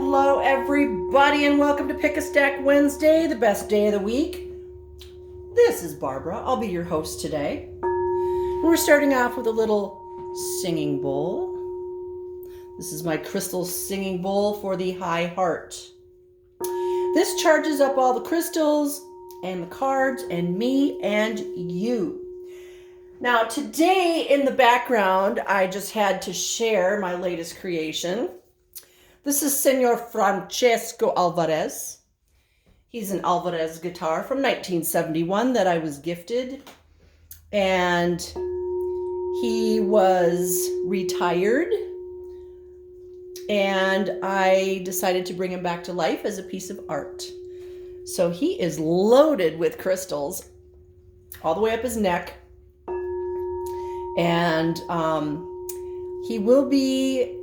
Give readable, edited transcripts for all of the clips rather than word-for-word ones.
Hello everybody and welcome to Pick a Stack Wednesday, the best day of the week. This is Barbara. I'll be your host today. We're starting off with a little singing bowl. This is my crystal singing bowl for the high heart. This charges up all the crystals and the cards and me and you. Now today in the background, I just had to share my latest creation. This is Senor Francesco Alvarez. He's an Alvarez guitar from 1971 that I was gifted. And he was retired. And I decided to bring him back to life as a piece of art. So he is loaded with crystals all the way up his neck. And he will be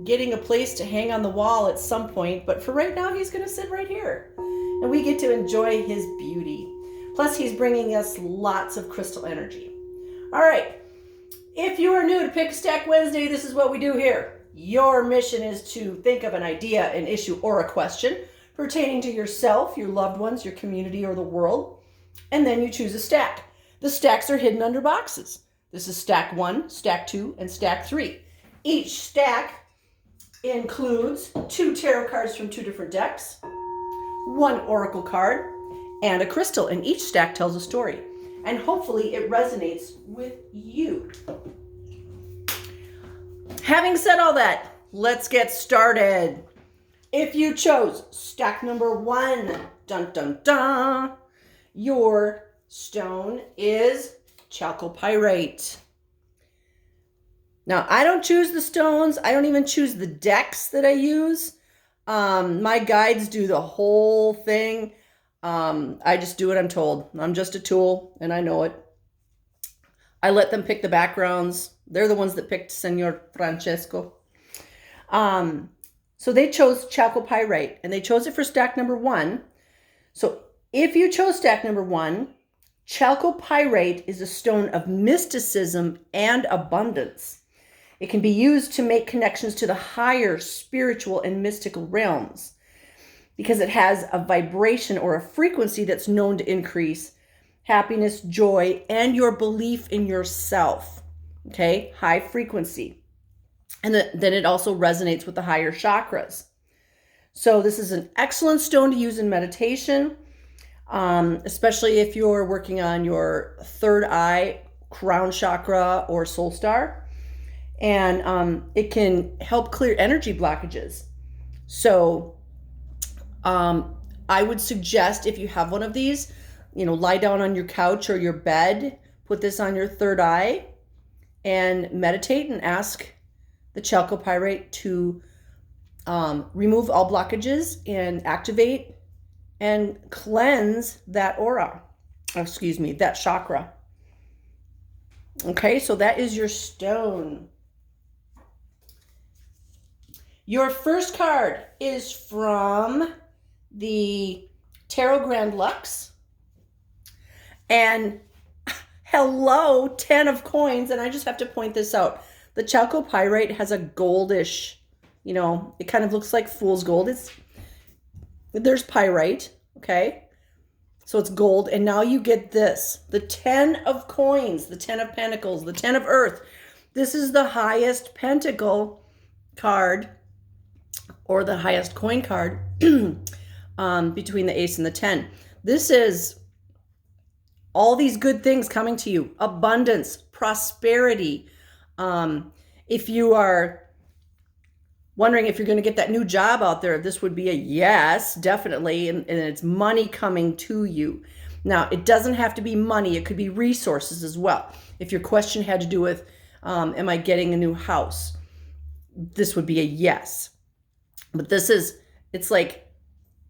getting a place to hang on the wall at some point, but for right now he's going to sit right here and we get to enjoy his beauty. Plus he's bringing us lots of crystal energy. All right, if you are new to Pick a Stack Wednesday, this is what we do here. Your mission is to think of an idea, an issue, or a question pertaining to yourself, your loved ones, your community, or the world, and then you choose a stack. The stacks are hidden under boxes. This is stack 1, stack 2, and stack 3. Each stack includes 2 tarot cards from 2 different decks, 1 oracle card, and a crystal, and each stack tells a story. And hopefully it resonates with you. Having said all that, let's get started. If you chose stack number 1, dun dun dun, your stone is chalcopyrite. Now, I don't choose the stones. I don't even choose the decks that I use. My guides do the whole thing. I just do what I'm told. I'm just a tool, and I know it. I let them pick the backgrounds. They're the ones that picked Senor Francesco. So they chose chalcopyrite, and they chose it for stack number 1. So if you chose stack number 1, chalcopyrite is a stone of mysticism and abundance. It can be used to make connections to the higher spiritual and mystical realms because it has a vibration or a frequency that's known to increase happiness, joy, and your belief in yourself. Okay, high frequency. And then it also resonates with the higher chakras. So this is an excellent stone to use in meditation, especially if you're working on your third eye, crown chakra, or soul star. And it can help clear energy blockages. So I would suggest if you have one of these, lie down on your couch or your bed, put this on your third eye and meditate and ask the chalcopyrite to remove all blockages and activate and cleanse that aura, that chakra. Okay, so that is your stone. Your first card is from the Tarot Grand Lux. And hello, 10 of coins. And I just have to point this out. The chalcopyrite has a goldish, it kind of looks like fool's gold. There's pyrite, okay? So it's gold. And now you get this, the 10 of coins, the 10 of pentacles, the 10 of earth. This is the highest pentacle card, or the highest coin card between the ace and the 10. This is all these good things coming to you. Abundance, prosperity. If you are wondering if you're going to get that new job out there, this would be a yes, definitely. And it's money coming to you. Now, it doesn't have to be money. It could be resources as well. If your question had to do with, am I getting a new house? This would be a yes. But it's like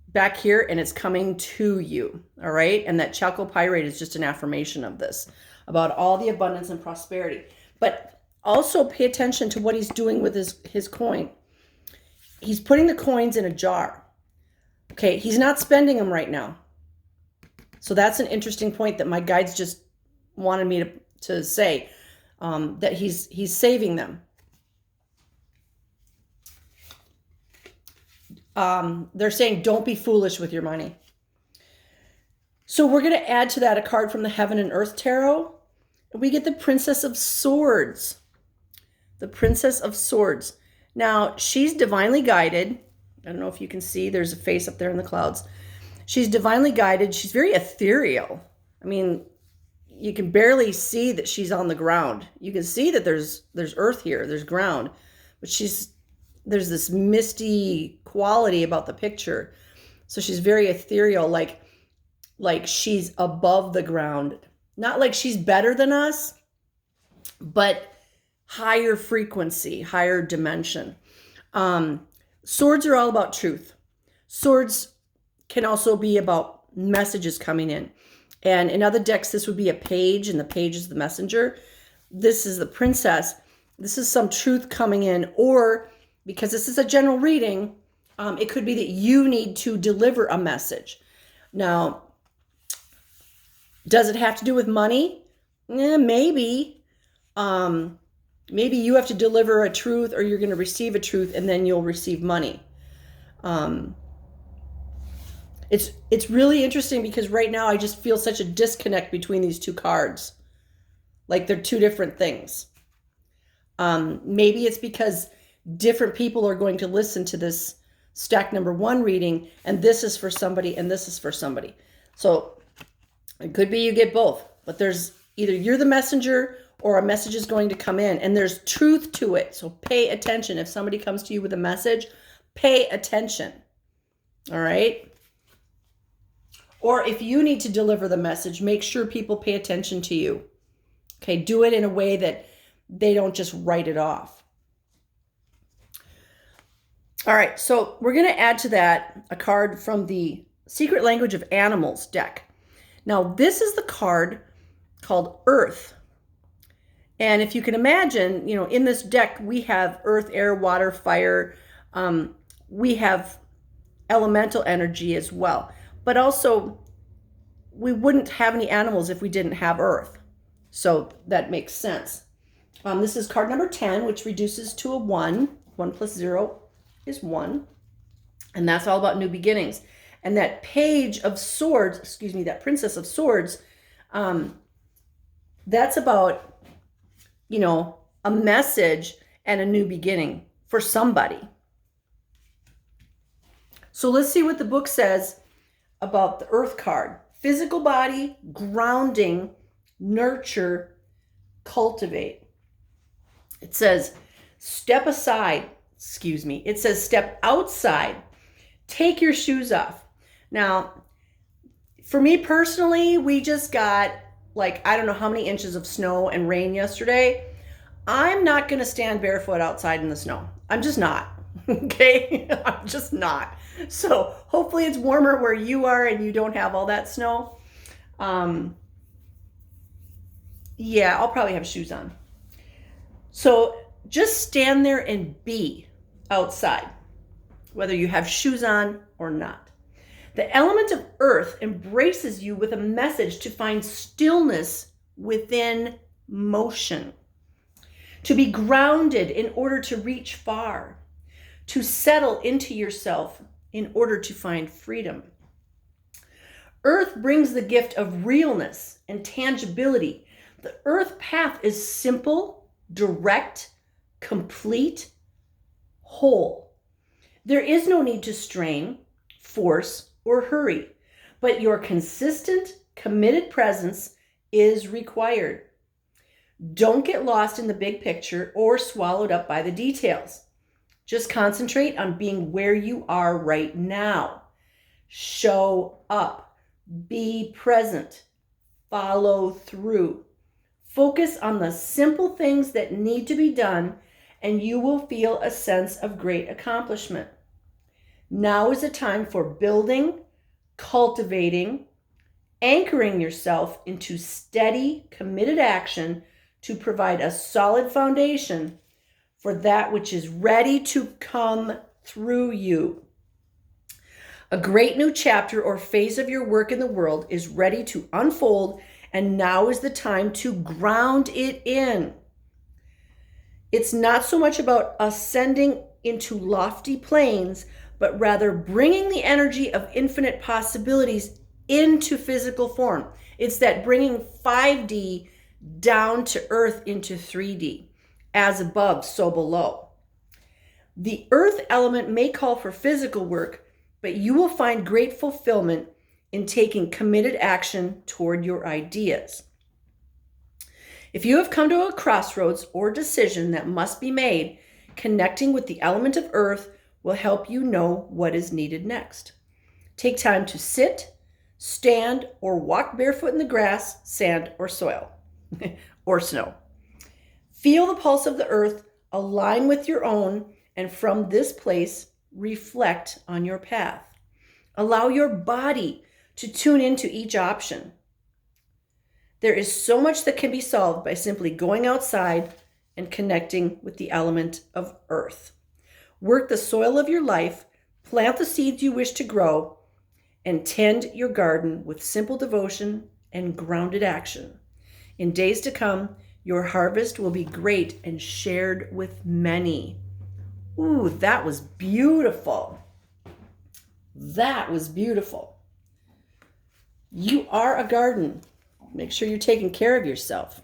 back here and it's coming to you, all right? And that chalcopyrite is just an affirmation of this, about all the abundance and prosperity. But also pay attention to what he's doing with his coin. He's putting the coins in a jar. Okay, he's not spending them right now. So that's an interesting point that my guides just wanted me to say, that he's saving them. They're saying don't be foolish with your money. So we're going to add to that a card from the Heaven and Earth Tarot. We get the Princess of Swords. The Princess of Swords. Now, she's divinely guided. I don't know if you can see. There's a face up there in the clouds. She's divinely guided. She's very ethereal. I mean, you can barely see that she's on the ground. You can see that there's earth here. There's ground. But there's this misty quality about the picture. So she's very ethereal, like she's above the ground. Not like she's better than us, but higher frequency, higher dimension. Swords are all about truth. Swords can also be about messages coming in. And in other decks, this would be a page, and the page is the messenger. This is the princess. This is some truth coming in, or because this is a general reading, it could be that you need to deliver a message. Now, does it have to do with money? Maybe. Maybe you have to deliver a truth, or you're going to receive a truth, and then you'll receive money. It's really interesting because right now I just feel such a disconnect between these two cards. Like they're two different things. Maybe it's because different people are going to listen to this stack number 1 reading, and this is for somebody and this is for somebody. So it could be you get both, but there's either you're the messenger or a message is going to come in, and there's truth to it. So pay attention. If somebody comes to you with a message, pay attention. All right? Or if you need to deliver the message, make sure people pay attention to you. Okay, do it in a way that they don't just write it off. All right, so we're going to add to that a card from the Secret Language of Animals deck. Now, this is the card called Earth. And if you can imagine, in this deck, we have earth, air, water, fire. We have elemental energy as well. But also, we wouldn't have any animals if we didn't have earth. So that makes sense. This is card number 10, which reduces to a 1. 1 plus 0 is 1. And that's all about new beginnings. And that page of swords, that Princess of Swords, that's about, a message and a new beginning for somebody. So let's see what the book says about the Earth card. Physical body, grounding, nurture, cultivate. It says, step aside, It says, step outside, take your shoes off. Now, for me personally, we just got I don't know how many inches of snow and rain yesterday. I'm not going to stand barefoot outside in the snow. I'm just not. Okay? I'm just not. So hopefully it's warmer where you are and you don't have all that snow. Yeah, I'll probably have shoes on. So just stand there and be outside, whether you have shoes on or not. The element of earth embraces you with a message to find stillness within motion, to be grounded in order to reach far, to settle into yourself in order to find freedom. Earth brings the gift of realness and tangibility. The earth path is simple, direct, complete, whole. There is no need to strain, force, or hurry, but your consistent, committed presence is required. Don't get lost in the big picture or swallowed up by the details. Just concentrate on being where you are right now. Show up. Be present. Follow through. Focus on the simple things that need to be done, and you will feel a sense of great accomplishment. Now is the time for building, cultivating, anchoring yourself into steady, committed action to provide a solid foundation for that which is ready to come through you. A great new chapter or phase of your work in the world is ready to unfold, and now is the time to ground it in. It's not so much about ascending into lofty planes, but rather bringing the energy of infinite possibilities into physical form. It's that bringing 5D down to earth into 3D, as above, so below. The earth element may call for physical work, but you will find great fulfillment in taking committed action toward your ideas. If you have come to a crossroads or decision that must be made, connecting with the element of earth will help you know what is needed next. Take time to sit, stand, or walk barefoot in the grass, sand, or soil, or snow. Feel the pulse of the earth, align with your own, and from this place, reflect on your path. Allow your body to tune into each option. There is so much that can be solved by simply going outside and connecting with the element of earth. Work the soil of your life, plant the seeds you wish to grow, and tend your garden with simple devotion and grounded action. In days to come, your harvest will be great and shared with many. Ooh, that was beautiful. That was beautiful. You are a garden. Make sure you're taking care of yourself.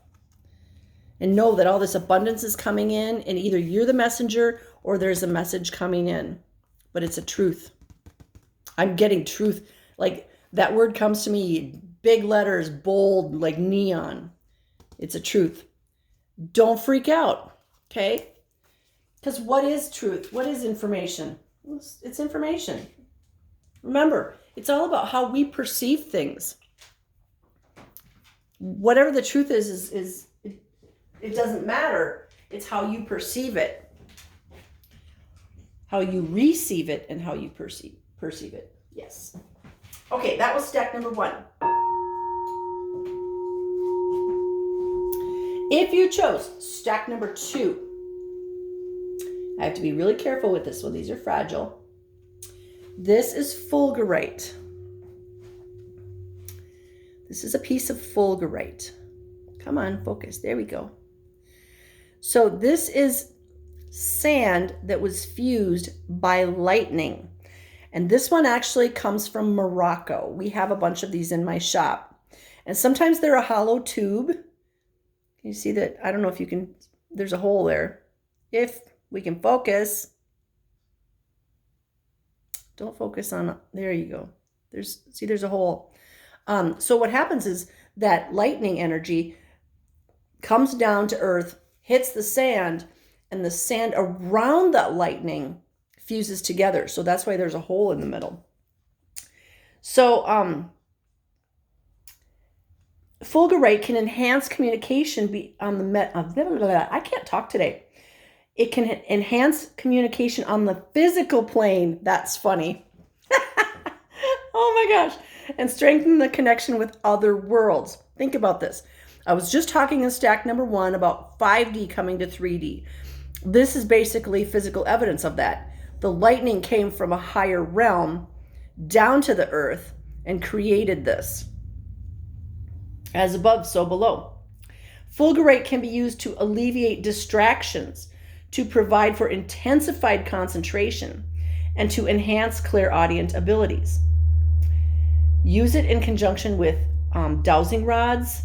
And know that all this abundance is coming in, and either you're the messenger or there's a message coming in. But it's a truth. I'm getting truth. Like that word comes to me, big letters, bold, like neon. It's a truth. Don't freak out, okay? Because what is truth? What is information? It's information. Remember, it's all about how we perceive things. Whatever the truth is it doesn't matter. It's how you perceive it, how you receive it, and how you perceive it. Yes. Okay, that was stack number 1. If you chose stack number 2, I have to be really careful with this one. These are fragile. This is Fulgurite. This is a piece of Fulgurite. Come on, focus. There we go. So this is sand that was fused by lightning. And this one actually comes from Morocco. We have a bunch of these in my shop. And sometimes they're a hollow tube. Can you see that? I don't know if you can, there's a hole there. If we can focus. Don't focus on, there you go. There's a hole. So what happens is that lightning energy comes down to earth, hits the sand, and the sand around that lightning fuses together. So that's why there's a hole in the middle. So Fulgurite can enhance communication on the I can't talk today. It can enhance communication on the physical plane. That's funny. Oh my gosh. And strengthen the connection with other worlds. Think about this. I was just talking in stack number 1 about 5D coming to 3D. This is basically physical evidence of that. The lightning came from a higher realm down to the earth and created this. As above, so below. Fulgurite can be used to alleviate distractions, to provide for intensified concentration, and to enhance clairaudient abilities. Use it in conjunction with dowsing rods,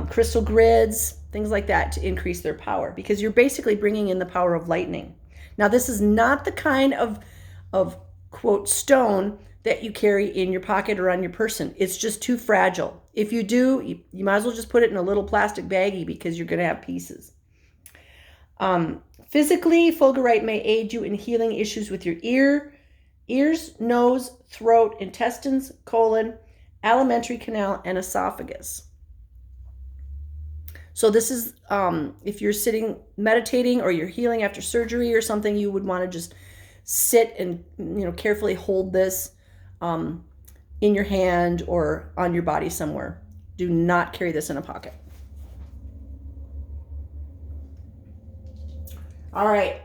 crystal grids, things like that to increase their power, because you're basically bringing in the power of lightning. Now, this is not the kind of quote, stone that you carry in your pocket or on your person. It's just too fragile. If you do, you might as well just put it in a little plastic baggie because you're going to have pieces. Physically, Fulgurite may aid you in healing issues with your ears, nose, throat, intestines, colon, alimentary canal, and esophagus. So this is, if you're sitting meditating or you're healing after surgery or something, you would want to just sit and, carefully hold this in your hand or on your body somewhere. Do not carry this in a pocket. All right.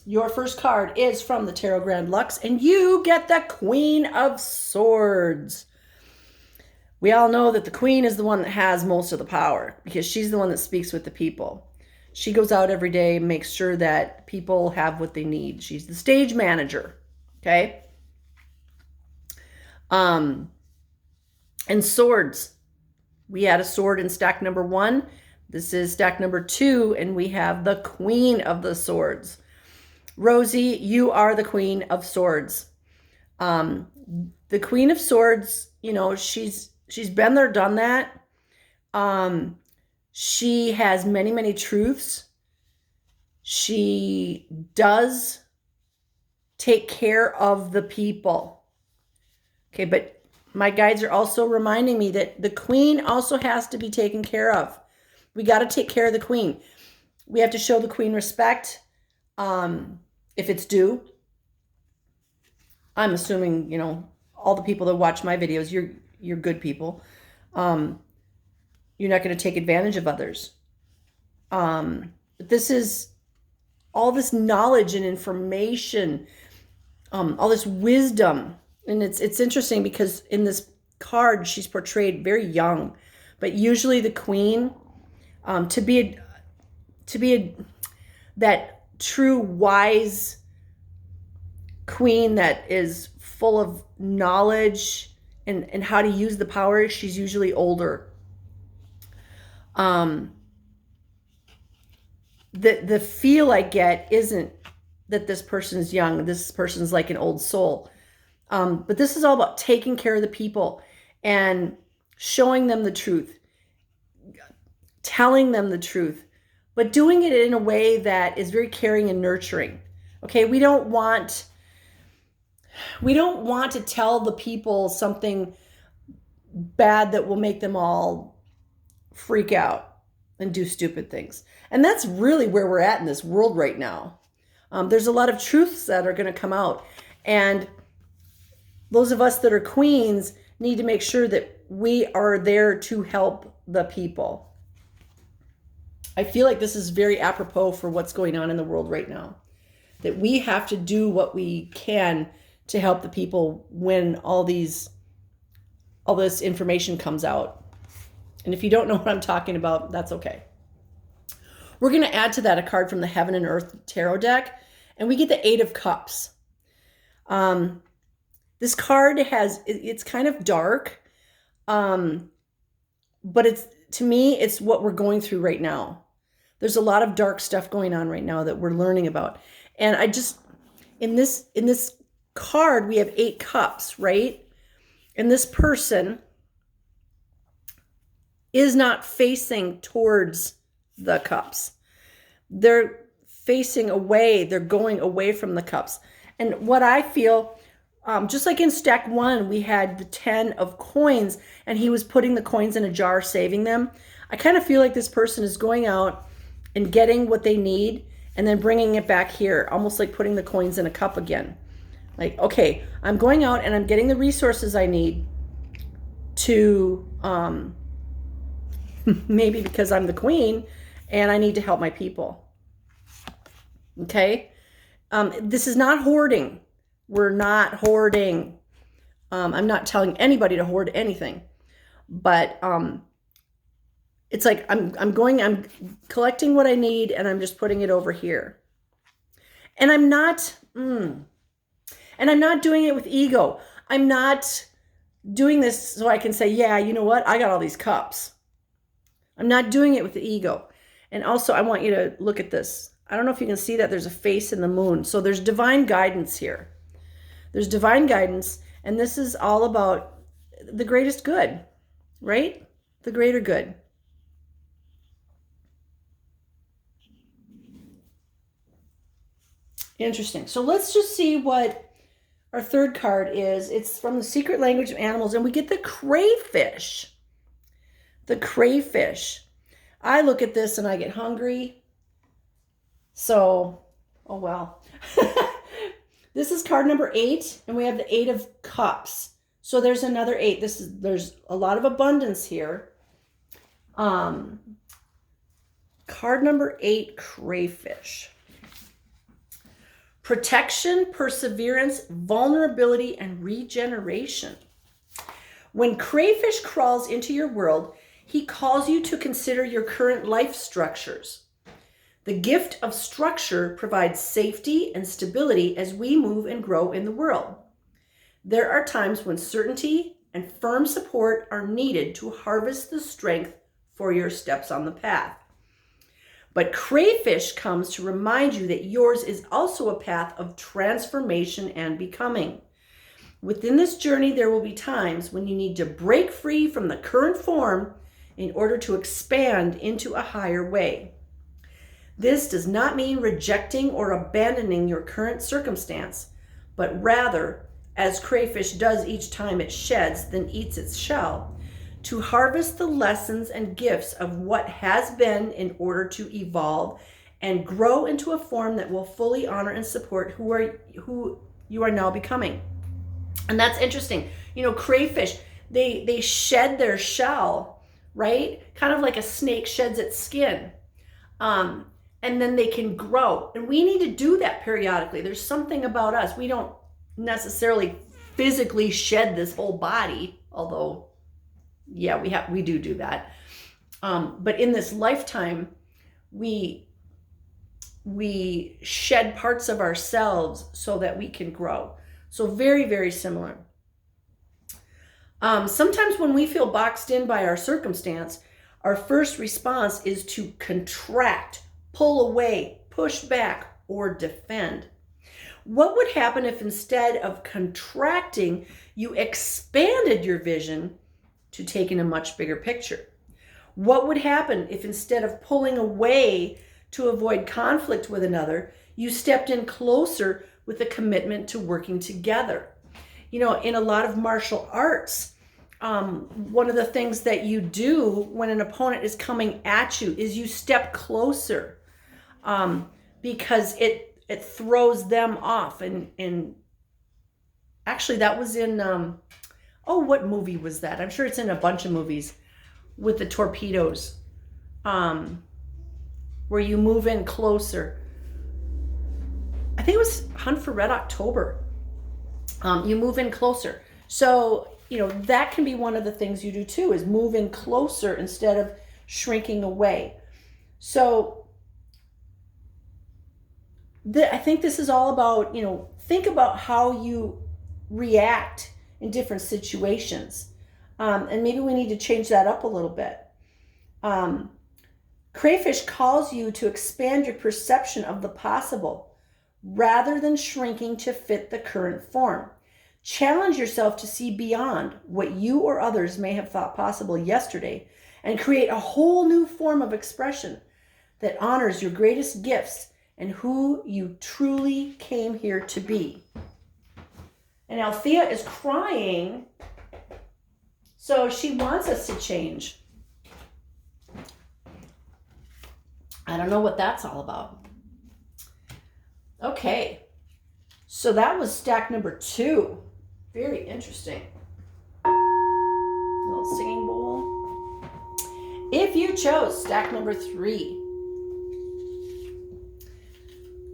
Your first card is from the Tarot Grand Luxe, and you get the Queen of Swords. We all know that the Queen is the one that has most of the power because she's the one that speaks with the people. She goes out every day, makes sure that people have what they need. She's the stage manager, okay? And swords. We had a sword in stack number 1. This is stack number 2, and we have the Queen of the Swords. Rosie, you are the Queen of Swords. The Queen of Swords, you know, she's been there, done that. She has many, many truths. She does take care of the people. Okay, but my guides are also reminding me that the Queen also has to be taken care of. We got to take care of the Queen. We have to show the Queen respect, if it's due. I'm assuming, you know, all the people that watch my videos, you're good people. You're not going to take advantage of others. But this is all this knowledge and information, all this wisdom. And it's interesting because in this card, she's portrayed very young. But usually the Queen, to be that true wise queen that is full of knowledge and how to use the power, she's usually older. The feel I get isn't that this person's young. This person's like an old soul. But this is all about taking care of the people and showing them the truth, telling them the truth, but doing it in a way that is very caring and nurturing. Okay, we don't want to tell the people something bad that will make them all freak out and do stupid things. And that's really where we're at in this world right now. There's a lot of truths that are going to come out. And those of us that are queens need to make sure that we are there to help the people. I feel like this is very apropos for what's going on in the world right now. That we have to do what we can to help the people when all this information comes out. And if you don't know what I'm talking about, that's okay. We're going to add to that a card from the Heaven and Earth Tarot deck, and we get the 8 of Cups. This card it's kind of dark, but to me, it's what we're going through right now. There's a lot of dark stuff going on right now that we're learning about. And in this card, we have 8 cups, right? And this person is not facing towards the cups. They're facing away. They're going away from the cups. And what I feel, just like in stack 1, we had the 10 of coins, and he was putting the coins in a jar, saving them. I kind of feel like this person is going out and getting what they need and then bringing it back here, almost like putting the coins in a cup again. Like, okay, I'm going out and I'm getting the resources I need to, maybe because I'm the queen and I need to help my people. Okay? This is not hoarding. We're not hoarding. I'm not telling anybody to hoard anything. But it's like I'm collecting what I need and I'm just putting it over here. And I'm not doing it with ego. I'm not doing this so I can say, yeah, you know what? I got all these cups. I'm not doing it with the ego. And also, I want you to look at this. I don't know if you can see that there's a face in the moon. So there's divine guidance here. There's divine guidance, and this is all about the greatest good, right? The greater good. Interesting. So let's just see what our third card is. It's from the Secret Language of Animals, and we get the crayfish. The crayfish. I look at this and I get hungry. So, oh well. This is card number 8, and we have the 8 of Cups. So there's another 8. There's a lot of abundance here. Card number 8, crayfish. Protection, perseverance, vulnerability, and regeneration. When crayfish crawls into your world, he calls you to consider your current life structures. The gift of structure provides safety and stability as we move and grow in the world. There are times when certainty and firm support are needed to harvest the strength for your steps on the path. But Crayfish comes to remind you that yours is also a path of transformation and becoming. Within this journey, there will be times when you need to break free from the current form in order to expand into a higher way. This does not mean rejecting or abandoning your current circumstance, but rather, as Crayfish does each time it sheds, then eats its shell, to harvest the lessons and gifts of what has been in order to evolve and grow into a form that will fully honor and support who you are now becoming. And that's interesting. You know, crayfish, they shed their shell, right? Kind of like a snake sheds its skin. And then they can grow. And we need to do that periodically. There's something about us. We don't necessarily physically shed this whole body, although, yeah, we do that. But in this lifetime, we shed parts of ourselves so that we can grow. So very, very similar. Sometimes when we feel boxed in by our circumstance, our first response is to contract, pull away, push back, or defend. What would happen if instead of contracting, you expanded your vision to take in a much bigger picture? What would happen if instead of pulling away to avoid conflict with another, you stepped in closer with a commitment to working together? You know, in a lot of martial arts, one of the things that you do when an opponent is coming at you is you step closer, because it throws them off. And actually that was in, what movie was that? I'm sure it's in a bunch of movies with the torpedoes, where you move in closer. I think it was Hunt for Red October. You move in closer. So, you know, that can be one of the things you do too, is move in closer instead of shrinking away. So I think this is all about, you know, think about how you react in different situations. And maybe we need to change that up a little bit. Crayfish calls you to expand your perception of the possible rather than shrinking to fit the current form. Challenge yourself to see beyond what you or others may have thought possible yesterday and create a whole new form of expression that honors your greatest gifts and who you truly came here to be. And Althea is crying, so she wants us to change. I don't know what that's all about. Okay, so that was stack number 2. Very interesting. Little singing bowl. If you chose stack number 3,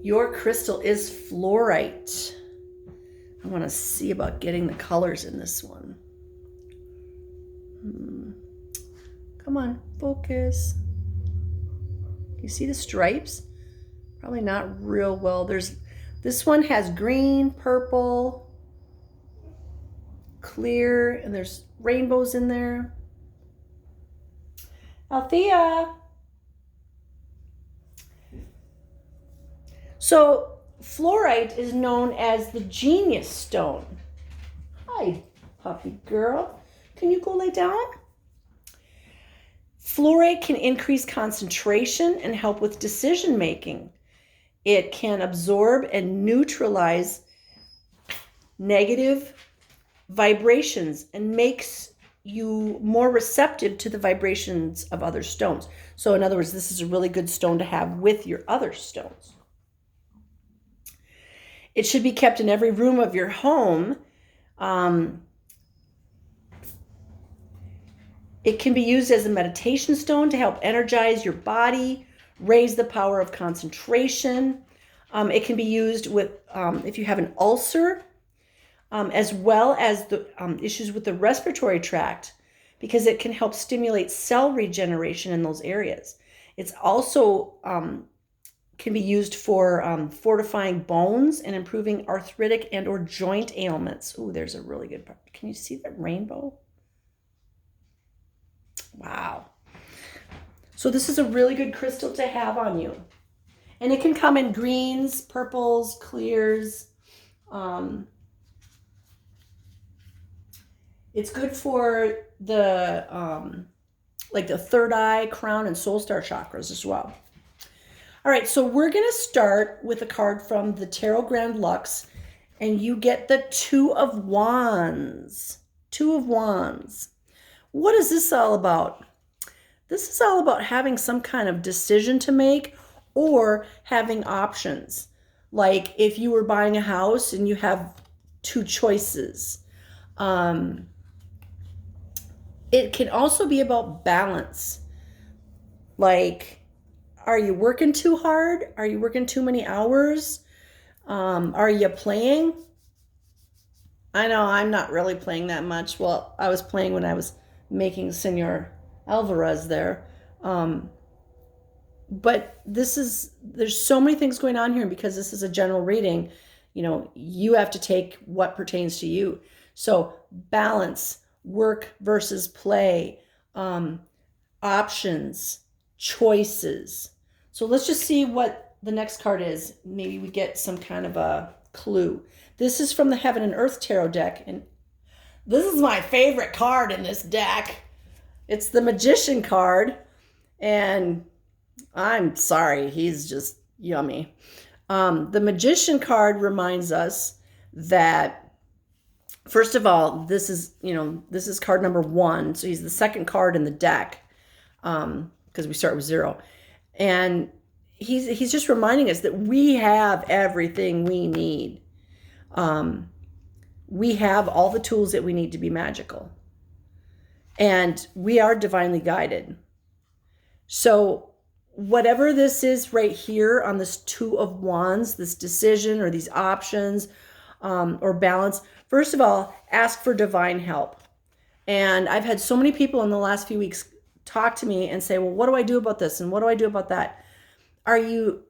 your crystal is fluorite. I want to see about getting the colors in this one. Come on, focus. You see the stripes? Probably not real well. This one has green, purple, clear, and there's rainbows in there. Althea. So fluorite is known as the genius stone. Hi, puppy girl. Can you go lay down? Fluorite can increase concentration and help with decision making. It can absorb and neutralize negative vibrations and makes you more receptive to the vibrations of other stones. So in other words, this is a really good stone to have with your other stones. It should be kept in every room of your home. It can be used as a meditation stone to help energize your body, raise the power of concentration. It can be used with, if you have an ulcer, as well as the issues with the respiratory tract, because it can help stimulate cell regeneration in those areas. It's also can be used for fortifying bones and improving arthritic and or joint ailments. Ooh, there's a really good part. Can you see that rainbow? Wow. So this is a really good crystal to have on you. And it can come in greens, purples, clears. It's good for the like the third eye, crown, and soul star chakras as well. All right, so we're going to start with a card from the Tarot Grand Luxe, and you get the Two of Wands. Two of Wands. What is this all about? This is all about having some kind of decision to make or having options. Like if you were buying a house and you have two choices. It can also be about balance. Like, are you working too hard? Are you working too many hours? Are you playing? I know I'm not really playing that much. Well, I was playing when I was making Senor Alvarez there. But there's so many things going on here because this is a general reading. You know, you have to take what pertains to you. So balance, work versus play, options, choices. So let's just see what the next card is. Maybe we get some kind of a clue. This is from the Heaven and Earth Tarot deck, and this is my favorite card in this deck. It's the Magician card, and I'm sorry, he's just yummy. The Magician card reminds us that, first of all, this is card number 1, so he's the second card in the deck, because we start with 0. And he's just reminding us that we have everything we need. We have all the tools that we need to be magical. And we are divinely guided. So whatever this is right here on this Two of Wands, this decision or these options or balance, first of all, ask for divine help. And I've had so many people in the last few weeks talk to me and say, well, what do I do about this? And what do I do about that? Are you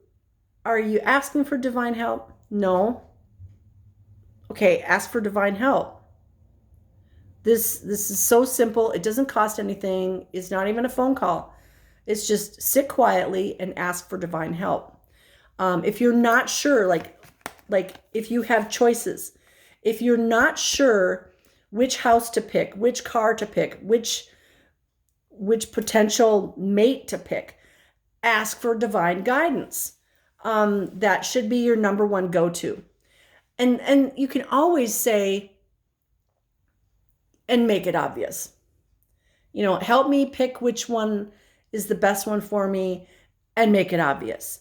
asking for divine help? No. Okay, ask for divine help. This is so simple. It doesn't cost anything. It's not even a phone call. It's just sit quietly and ask for divine help. If you're not sure, like if you have choices, if you're not sure which house to pick, which car to pick, which potential mate to pick, ask for divine guidance. That should be your number one go-to. And you can always say, and make it obvious. You know, help me pick which one is the best one for me and make it obvious.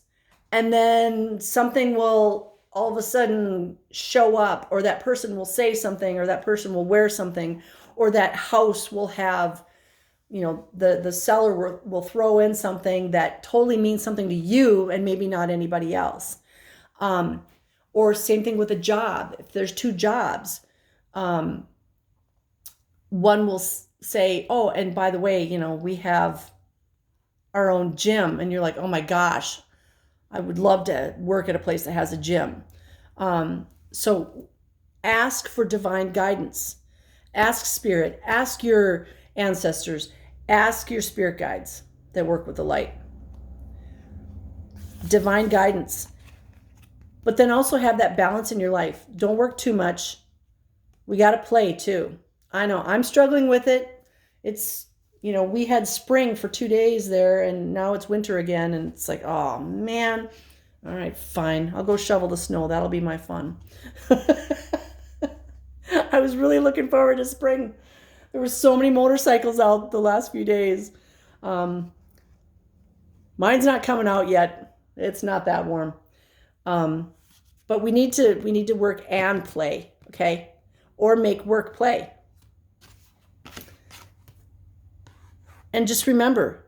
And then something will all of a sudden show up, or that person will say something, or that person will wear something, or that house will have, you know, the seller will throw in something that totally means something to you and maybe not anybody else. Or same thing with a job. If there's two jobs, one will say, oh, and by the way, you know, we have our own gym. And you're like, oh my gosh, I would love to work at a place that has a gym. So ask for divine guidance. Ask spirit. Ask your ancestors. Ask your spirit guides that work with the light. Divine guidance. But then also have that balance in your life. Don't work too much. We got to play too. I know I'm struggling with it. It's, you know, we had spring for 2 days there and now it's winter again. And it's like, oh man. All right, fine. I'll go shovel the snow. That'll be my fun. I was really looking forward to spring. There were so many motorcycles out the last few days. Mine's not coming out yet. It's not that warm. But we need to work and play, okay? Or make work play. And just remember,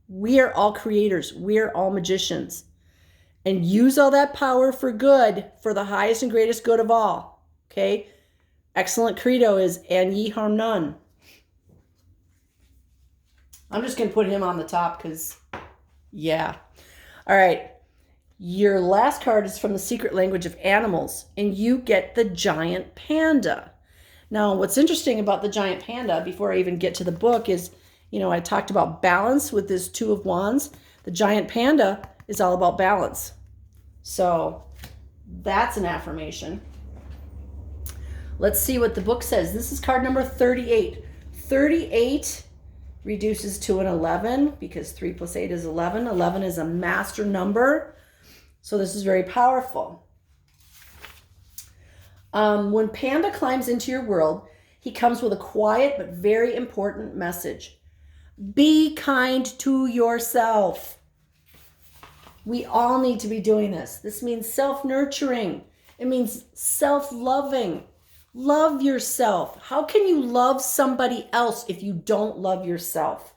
we are all creators. We are all magicians. And use all that power for good, for the highest and greatest good of all, okay? Excellent credo is, and ye harm none. I'm just going to put him on the top because, yeah. All right. Your last card is from the secret language of animals, and you get the giant panda. Now, what's interesting about the giant panda, before I even get to the book, is, I talked about balance with this Two of Wands. The giant panda is all about balance. So that's an affirmation. Let's see what the book says. This is card number 38. 38 reduces to an 11 because 3 plus 8 is 11. 11 is a master number. So this is very powerful. When Panda climbs into your world, he comes with a quiet but very important message. Be kind to yourself. We all need to be doing this. This means self-nurturing. It means self-loving. Love yourself. How can you love somebody else if you don't love yourself?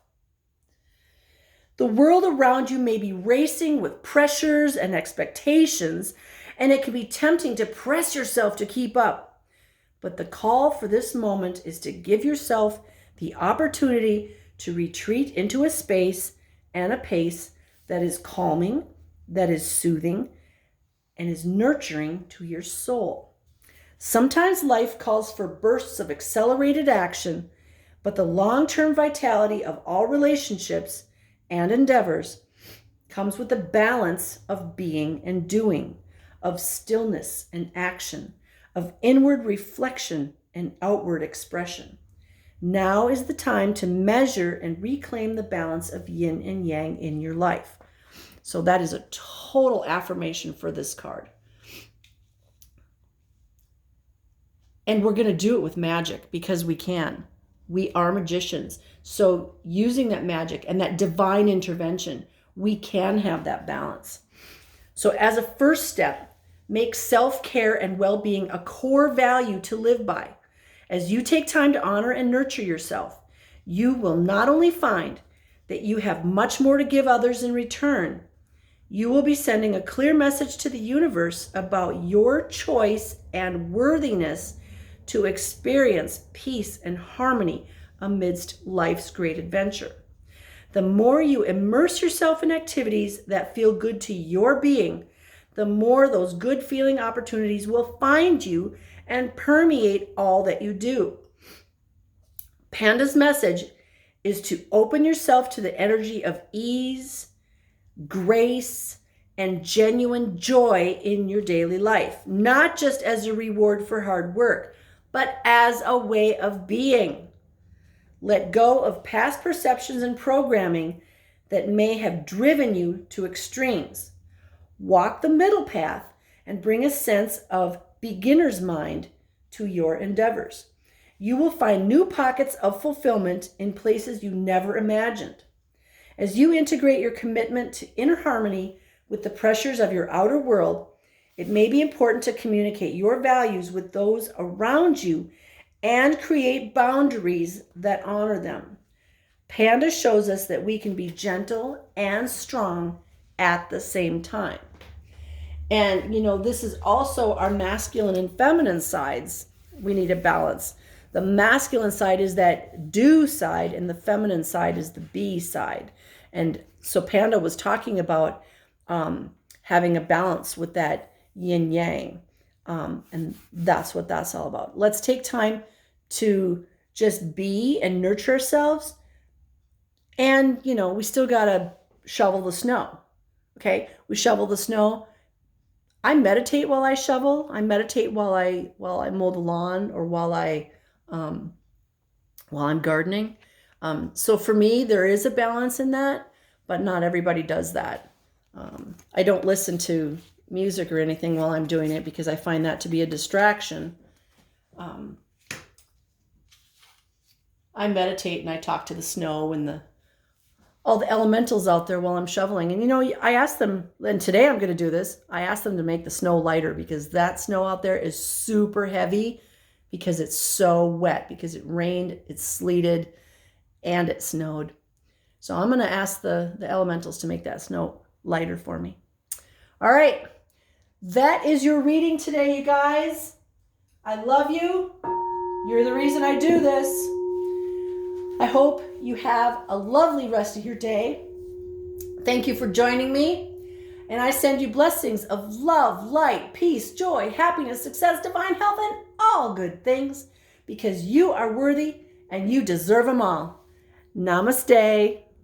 The world around you may be racing with pressures and expectations, and it can be tempting to press yourself to keep up. But the call for this moment is to give yourself the opportunity to retreat into a space and a pace that is calming, that is soothing, and is nurturing to your soul. Sometimes life calls for bursts of accelerated action, but the long-term vitality of all relationships and endeavors comes with the balance of being and doing, of stillness and action, of inward reflection and outward expression. Now is the time to measure and reclaim the balance of yin and yang in your life. So that is a total affirmation for this card. And we're going to do it with magic because we can. We are magicians. So using that magic and that divine intervention, we can have that balance. So as a first step, make self-care and well-being a core value to live by. As you take time to honor and nurture yourself, you will not only find that you have much more to give others in return, you will be sending a clear message to the universe about your choice and worthiness to experience peace and harmony amidst life's great adventure. The more you immerse yourself in activities that feel good to your being, the more those good feeling opportunities will find you and permeate all that you do. Panda's message is to open yourself to the energy of ease, grace, and genuine joy in your daily life, not just as a reward for hard work, but as a way of being. Let go of past perceptions and programming that may have driven you to extremes. Walk the middle path and bring a sense of beginner's mind to your endeavors. You will find new pockets of fulfillment in places you never imagined. As you integrate your commitment to inner harmony with the pressures of your outer world, it may be important to communicate your values with those around you and create boundaries that honor them. Panda shows us that we can be gentle and strong at the same time. And, this is also our masculine and feminine sides. We need a balance. The masculine side is that do side, and the feminine side is the be side. And so Panda was talking about having a balance with that yin yang. And that's what that's all about. Let's take time to just be and nurture ourselves. And, we still got to shovel the snow. Okay. We shovel the snow. I meditate while I shovel. I meditate while I mow the lawn or while I'm gardening. So for me, there is a balance in that, but not everybody does that. I don't listen to music or anything while I'm doing it because I find that to be a distraction. I meditate and I talk to the snow and all the elementals out there while I'm shoveling. And I asked them, and today I'm going to do this, I asked them to make the snow lighter because that snow out there is super heavy because it's so wet, because it rained, it sleeted, and it snowed. So I'm going to ask the elementals to make that snow lighter for me. All right. That is your reading today, you guys. I love you. You're the reason I do this. I hope you have a lovely rest of your day. Thank you for joining me. And I send you blessings of love, light, peace, joy, happiness, success, divine health, and all good things because you are worthy and you deserve them all. Namaste.